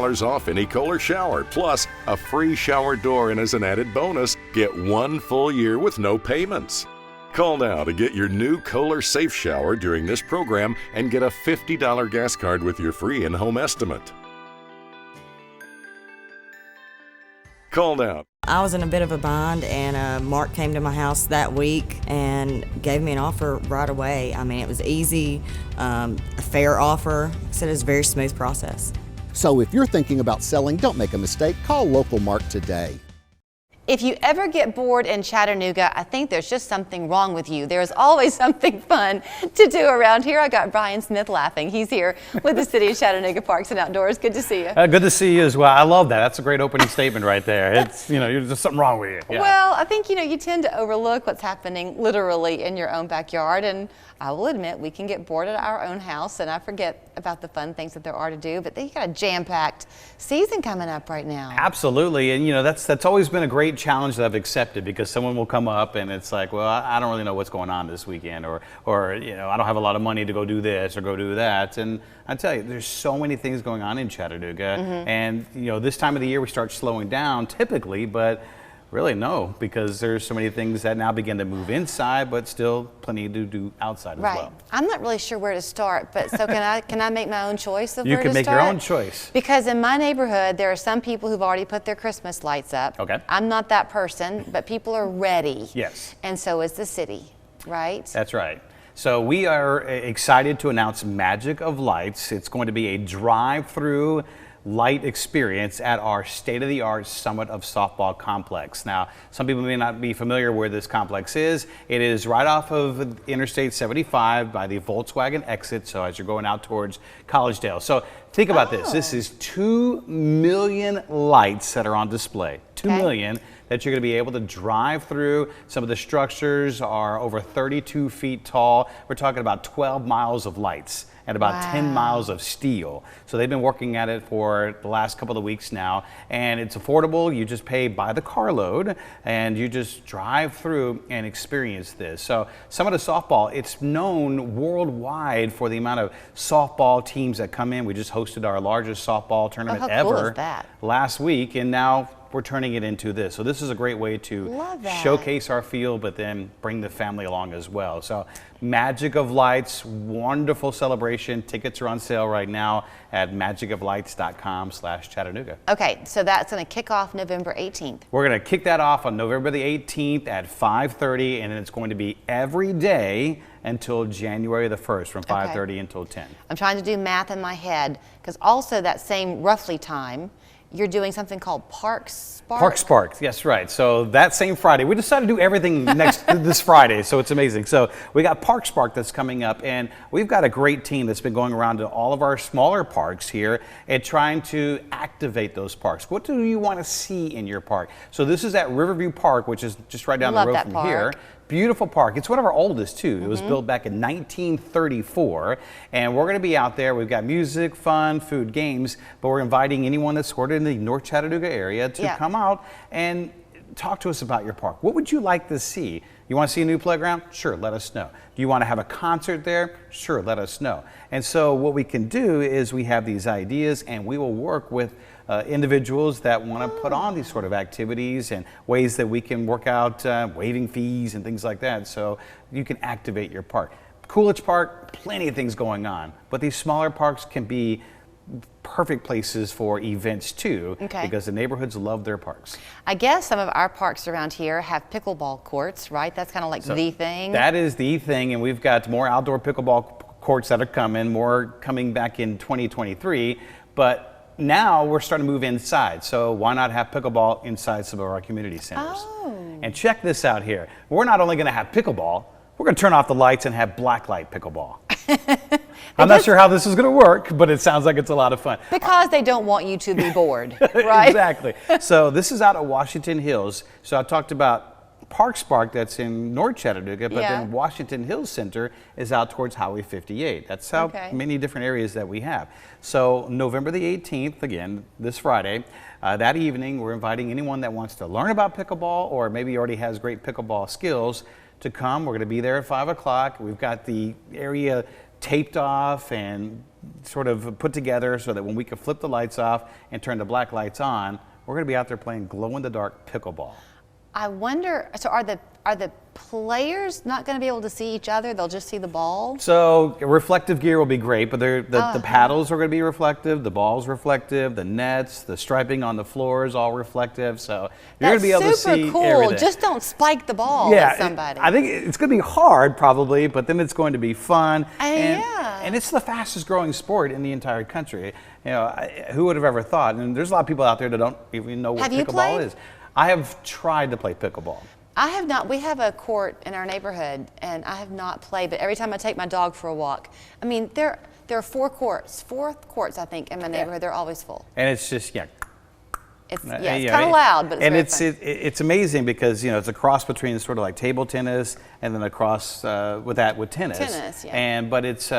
off any Kohler shower, plus a free shower door, and as an added bonus, get 1 full year with no payments. Call now to get your new Kohler Safe Shower during this program and get a $50 gas card with your free in-home estimate. Call now. I was in a bit of a bind, and Mark came to my house that week and gave me an offer right away. I mean, it was easy, a fair offer. He said it was a very smooth process. So if you're thinking about selling, don't make a mistake. Call local Mark today. If you ever get bored in Chattanooga, I think there's just something wrong with you. There's always something fun to do around here. I got Brian Smith laughing. He's here with the City of Chattanooga Parks and Outdoors. Good to see you. Good to see you as well. I love that. That's a great opening statement right there. It's, there's just something wrong with you. Yeah. Well, I think, you tend to overlook what's happening literally in your own backyard. And I will admit, we can get bored at our own house, and I forget about the fun things that there are to do, but they got a jam-packed season coming up right now. Absolutely, and that's always been a great challenge that I've accepted, because someone will come up and it's like, well, I don't really know what's going on this weekend, or I don't have a lot of money to go do this or go do that. And I tell you, there's so many things going on in Chattanooga, and this time of the year we start slowing down typically, but really no, because there's so many things that now begin to move inside, but still plenty to do outside as well. I'm not really sure where to start, but so can I make my own choice of you where to start? You can make your own choice. Because in my neighborhood, there are some people who've already put their Christmas lights up. Okay. I'm not that person, but people are ready. Yes. And so is the city, right? That's right. So we are excited to announce Magic of Lights. It's going to be a drive-through light experience at our state-of-the-art Summit of Softball complex. Now, some people may not be familiar where this complex is. It is right off of Interstate 75 by the Volkswagen exit, so as you're going out towards Collegedale. So think about this. This is 2 million lights that are on display. 2 million that you're going to be able to drive through. Some of the structures are over 32 feet tall. We're talking about 12 miles of lights and about 10 miles of steel. So they've been working at it for the last couple of weeks now, and it's affordable. You just pay by the carload, and you just drive through and experience this. So Summit of Softball, it's known worldwide for the amount of softball teams that come in. We just hosted our largest softball tournament ever last week, and now we're turning it into this. So this is a great way to showcase our field, but then bring the family along as well. So Magic of Lights, wonderful celebration. Tickets are on sale right now at magicoflights.com/Chattanooga. Okay, so that's going to kick off November 18th. We're going to kick that off on November the 18th at 5:30, and it's going to be every day until January the 1st from 5:30 until 10. I'm trying to do math in my head, because also that same roughly time, you're doing something called Park Spark? Park Spark, yes, right. So that same Friday, we decided to do everything this Friday, so it's amazing. So we got Park Spark that's coming up, and we've got a great team that's been going around to all of our smaller parks here and trying to activate those parks. What do you want to see in your park? So this is at Riverview Park, which is just right down the road from here. Beautiful park. It's one of our oldest too. It was built back in 1934, and we're going to be out there. We've got music, fun, food, games, but we're inviting anyone that's sort of in the North Chattanooga area to come out and talk to us about your park. What would you like to see? You want to see a new playground? Sure, let us know. Do you want to have a concert there? Sure, let us know. And so what we can do is we have these ideas, and we will work with individuals that want to put on these sort of activities and ways that we can work out waiving fees and things like that, so you can activate your park. Coolidge Park, plenty of things going on, but these smaller parks can be perfect places for events too, because the neighborhoods love their parks. I guess some of our parks around here have pickleball courts, right? That's kind of like the thing. That is the thing, and we've got more outdoor pickleball courts that are coming, more coming back in 2023, but now we're starting to move inside, so why not have pickleball inside some of our community centers? And check this out here. We're not only going to have pickleball, we're going to turn off the lights and have blacklight pickleball. I'm not sure how this is going to work, but it sounds like it's a lot of fun. Because they don't want you to be bored, right? Exactly. So this is out at Washington Hills. So I talked about Park Spark that's in North Chattanooga, but then Washington Hills Center is out towards Highway 58. That's how many different areas that we have. So November the 18th, again, this Friday, that evening, we're inviting anyone that wants to learn about pickleball or maybe already has great pickleball skills to come. We're going to be there at 5 o'clock. We've got the area taped off and sort of put together so that when we can flip the lights off and turn the black lights on, we're going to be out there playing glow-in-the-dark pickleball. I wonder, so are the players not going to be able to see each other? They'll just see the ball? So reflective gear will be great, but the paddles are going to be reflective, the ball's reflective, the nets, the striping on the floor is all reflective. So you're going to be able to see super cool. everything. Just don't spike the ball at somebody. I think it's going to be hard probably, but then it's going to be fun. And it's the fastest growing sport in the entire country. You know, who would have ever thought? And there's a lot of people out there that don't even know what pickleball is. I have tried to play pickleball. I have not. We have a court in our neighborhood, and I have not played. But every time I take my dog for a walk, I mean, there are four courts, I think, in my neighborhood. They're always full. And it's just it's kind of loud, but it's amazing because it's a cross between sort of like table tennis and then a cross with tennis. Tennis, yeah. But it's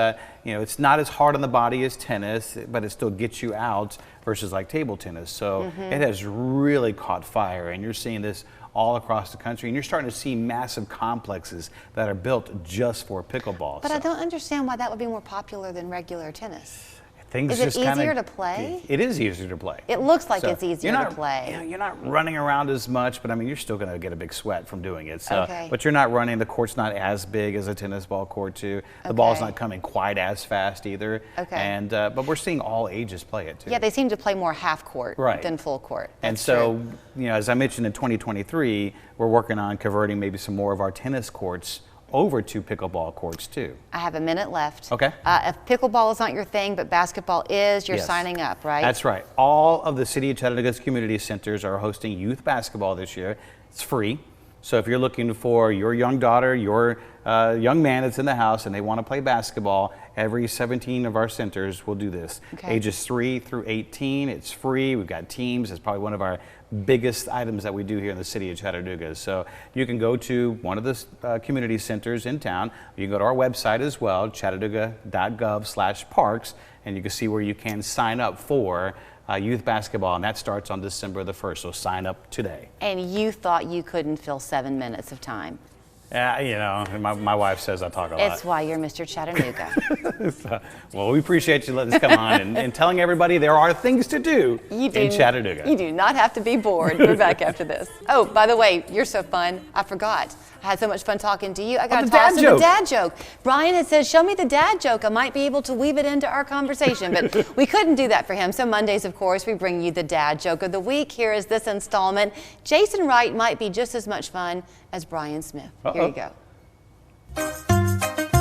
it's not as hard on the body as tennis, but it still gets you out versus like table tennis. So it has really caught fire, and you're seeing this all across the country, and you're starting to see massive complexes that are built just for pickleball. But I don't understand why that would be more popular than regular tennis. Is it easier to play? It is easier to play. It looks like it's easier to play. You're not running around as much, but I mean, you're still going to get a big sweat from doing it. So, but you're not running. The court's not as big as a tennis ball court, too. The ball's not coming quite as fast either. And but we're seeing all ages play it, too. Yeah, they seem to play more half court than full court. And so, as I mentioned in 2023, we're working on converting maybe some more of our tennis courts over to pickleball courts too. I have a minute left. Okay. If pickleball is not your thing, but basketball is, you're signing up, right? That's right. All of the City of Chattanooga's community centers are hosting youth basketball this year. It's free. So if you're looking for your young daughter, your young man that's in the house and they want to play basketball, every 17 of our centers will do this. Ages 3 through 18, it's free. We've got teams. It's probably one of our biggest items that we do here in the City of Chattanooga. So you can go to one of the community centers in town. You can go to our website as well, chattanooga.gov/parks, and you can see where you can sign up for youth basketball, and that starts on December the 1st, so sign up today. And you thought you couldn't fill 7 minutes of time. My wife says I talk a lot. It's why you're Mr. Chattanooga. Well, we appreciate you letting us come on and telling everybody there are things to do in Chattanooga. You do not have to be bored. We're back after this. Oh, by the way, you're so fun. I forgot. I had so much fun talking to you. I got to toss in the dad joke. Brian had said, show me the dad joke. I might be able to weave it into our conversation, but we couldn't do that for him. So Mondays, of course, we bring you the dad joke of the week. Here is this installment. Jason Wright might be just as much fun as Brian Smith. Here you go.